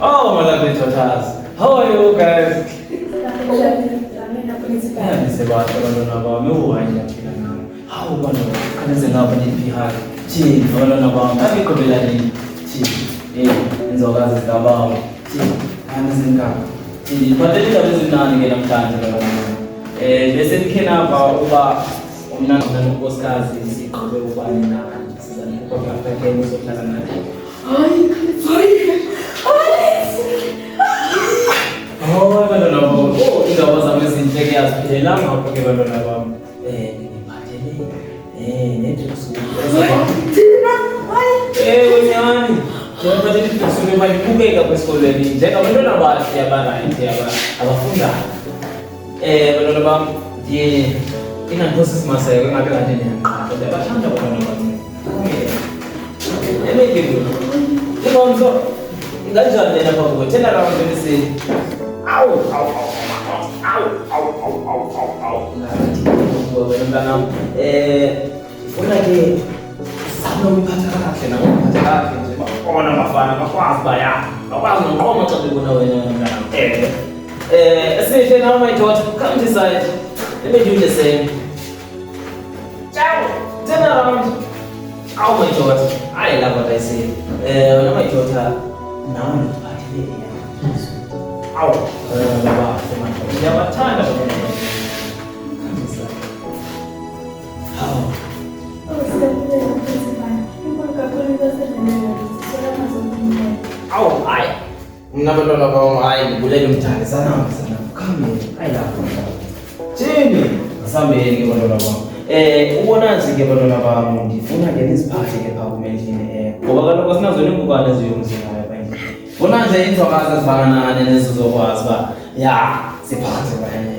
Oh, my lovely daughters. How are you guys? Nisebahle abantwana bami uwayini phela hawu abantwana kaneze ngaba niphihayo thini abantwana bami abikho nini thini enzokazi zikabawo thini kaneze ngaba thini phathele indaba ezinani ke namhlanje abantwana bese nikhenapha uba umnana nonkosikazi siqobe ubani nani sizanikhupha ngapha sohlala nathi Oh, bantwana bami. Oh, indaba zami ezinhle ke yaziphelelanga ngapha ke bantwana bami. Ngiphathele nedress Thina, wenyani. Ngiphathele idress bayibukeka kwesikolweni. Njengabantwana bahle abarayithi abafundayo. Bantwana bami, ndiye ingangikhosi simaseko engabe kade ndiyaqapha. Ndiyabathanda abantwana bami. Emekile. Ingomso. Inganjani lena phambi kwethu? Tell around and say Au. Bantwana funa ke sami ukuphatha kahle nokuphatha kahle nje bakona bafana bakwazi baya bakwazi noqoma xa bebona wena mntana esihle now my daughter come this side let me do the same ciao turn around oh my daughter I love what I say when my daughter now ngiphathele Au, baba, siyabathanda bona. Hawu. Awu, hayi. Mina bantwana bami hayi ngibulele umthande sana. Come here. I love you. Thini? Asambeni ke bantwana bami. Ubona nje ke bantwana bami ngifuna ke nisiphathe ke pha kumendlini ngoba kaloku sinazo nengubane eziyomzina Bona nje inzokazi ezifana nani nezizokwazi ba ya siphathe wena.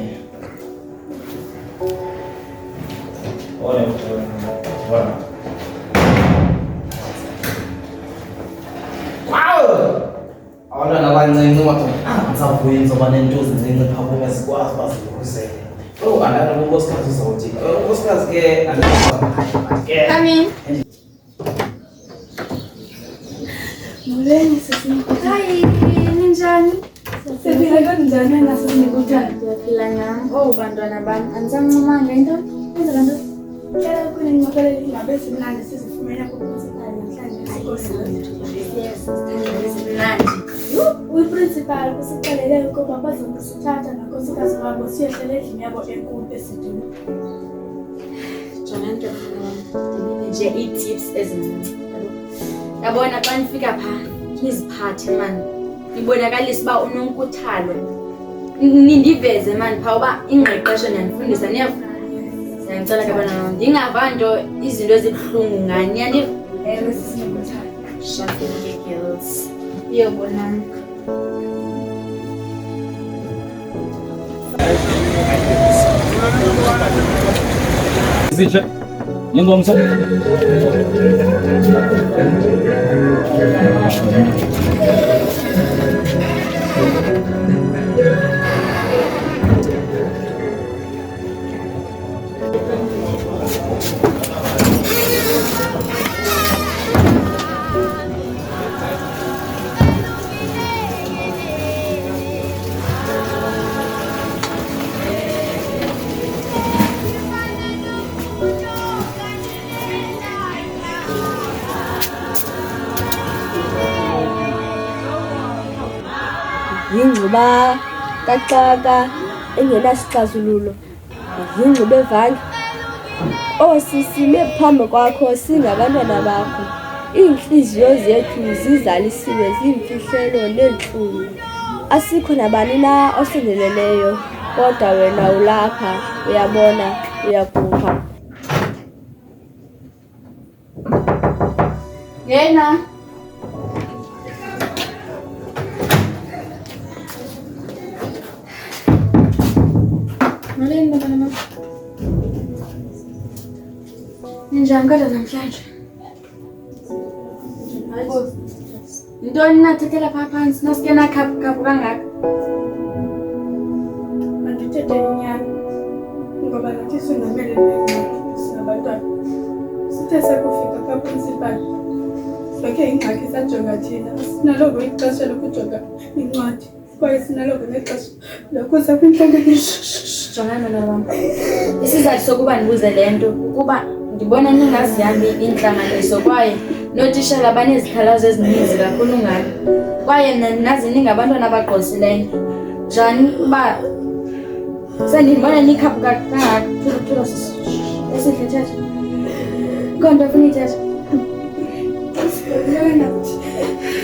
Ora. Wow! Abantwana abancinci wathi ngizawubuya ngizoba nentozi nzinci pha kuba sikwazi bazikuzele. Oh, andazi unkosikazi uzawuthi. Unkosikazi ke andazi. Come in. Muleni sisi. Hi, ninjani? Sephila kanjani nasesinikuthanda? Ndiyaphila nyam. Oh, bantwana bami, anisancumanga into? Enza kanto? Kunenqophele ingabe simnandi sizifumene kuprincipal namhlanje esikolweni. Yes, sithanda simnandi. Uprincipal kusixelele ukuba bazokusithatha nonkosikazi wabo siyehlele endlini yabo enkulu esidini. Jonga nto ndibini nje ii-tips ezincinci. Yabona xa nifika phaa niziphathe mani nibonakalise uba unonkuthalo nindiveze mani phaa uba ingqeqesho niyandifundisa ndiyanicela ke bana ndingava nto izinto ezibuhlungu ngani ewe sisinokuthalo shafike girls iyobonana Sihle Ingomso Yingcuba kaxaka engenasixazululo yingcuba evanga osisime phambi kwakho singabantwana bakho iinhliziyo zethu zizalisiwe ziimfihlelo neentlungu asikho nabani na osondeleleyo kodwa wena ulapha uyabona uyakhupha ngena Muleni bantwana bam. Ninjani kodwa namhlanje? Yintoni nathethela phaa phantsi nasike nakhaphukhaphu kangaka? Andithethe inyani ngoba nathi singamele nengxaki singabantwana. Sithe sekufika kaprincipal lokhe ingxaki sajonga thina sinaloko ixesha lokujonga incwadi kwaye sinaloko nexesha lokuza kwintlanganiso. Jongana nabam. Isizathu sokuba ndibuze le nto kuba ndibona ningazihambi intlanganiso kwaye nootishala banezikhalazo ezininzi kakhulu ngalo kwaye nazi ningabantwana abagqwesileyo. Njani uba sendibona nikhaphu kangakathula esihle thetha konto funa ithetha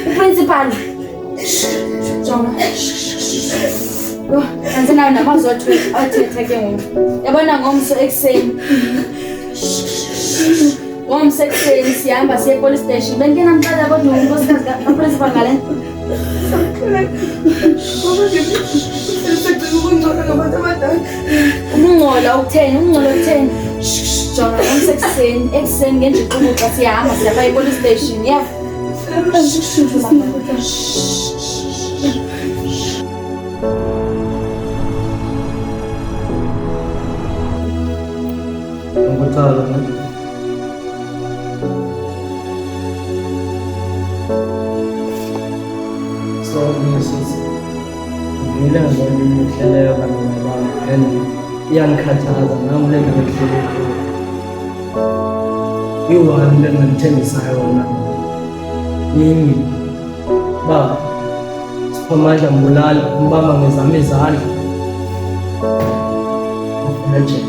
uprincipal jonga andinayo namazwi athetha ke ngoku yabona ngomso ekuseni sihamba siye police station bengenamntana kodwa unkosikazi kaprincipal ngale nto ukungcola ukutheni jonga ngomso ekuseni ngenjiquluxa siyahamba siyapha epolice station yeva Ngikuthanda ne. So Mrs. ngile ngibona imihleleyo kanobaba and iyanikhathaza nami le ngihlele kuyo. Iwani lengithembisayo yona. Yini ba Siphamandla Mbulali umbamba ngezami izandla. Nje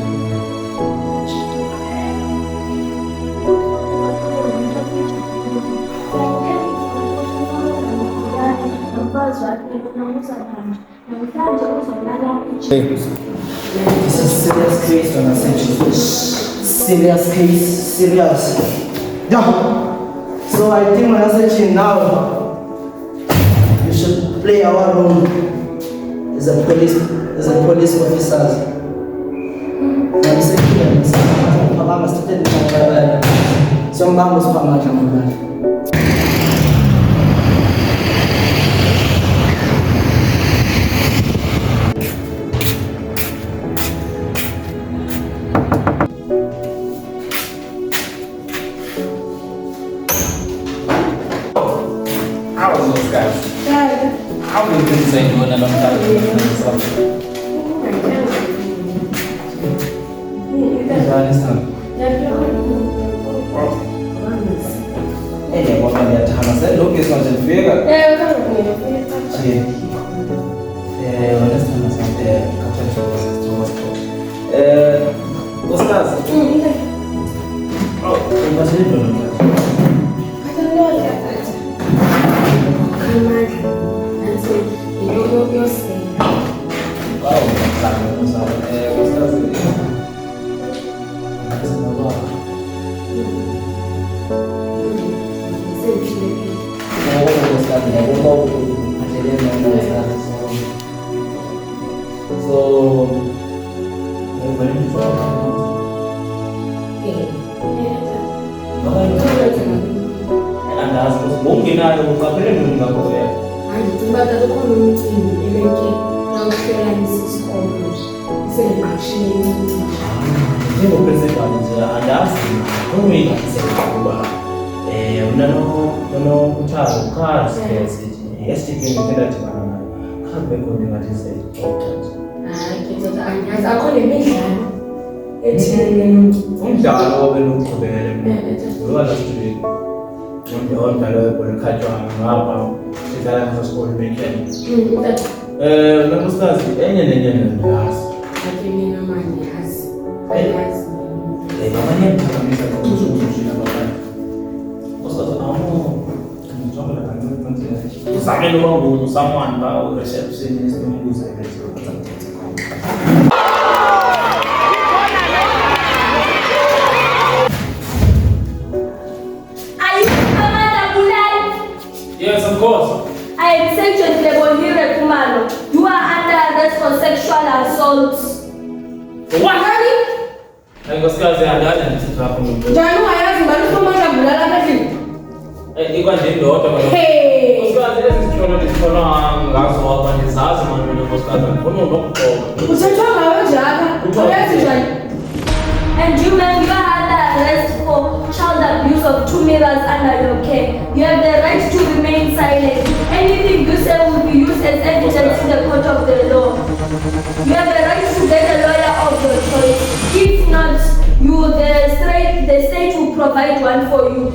This is a serious case when I say serious. Yeah. So I think when I say now, you should play our role as a police officers. I'm saying Papa must take the so vamos para lá chamar. How are those guys? How many things are you doing and I'm someone about receptionist who's Yes, of course. I am Sergeant Lebonhire Kumalo. You are under arrest for sexual assault. What? I was going to say I didn't happen. Janu ayazi balifumana bulala kathi. Ikwa nje ndoda bana. Hey. Uskazi esikhona ndikhona ngazo abantu izazi manje uskazi ngifuna ukugqoka. Usetshwa ngawe njalo. Uyazi njani? And you men, you are under arrest for child abuse of 2 mirrors under your care. You have the right to remain silent. Anything you say will be used as evidence in the court of the law. You have the right to get a lawyer of your choice. If not, the state will provide one for you.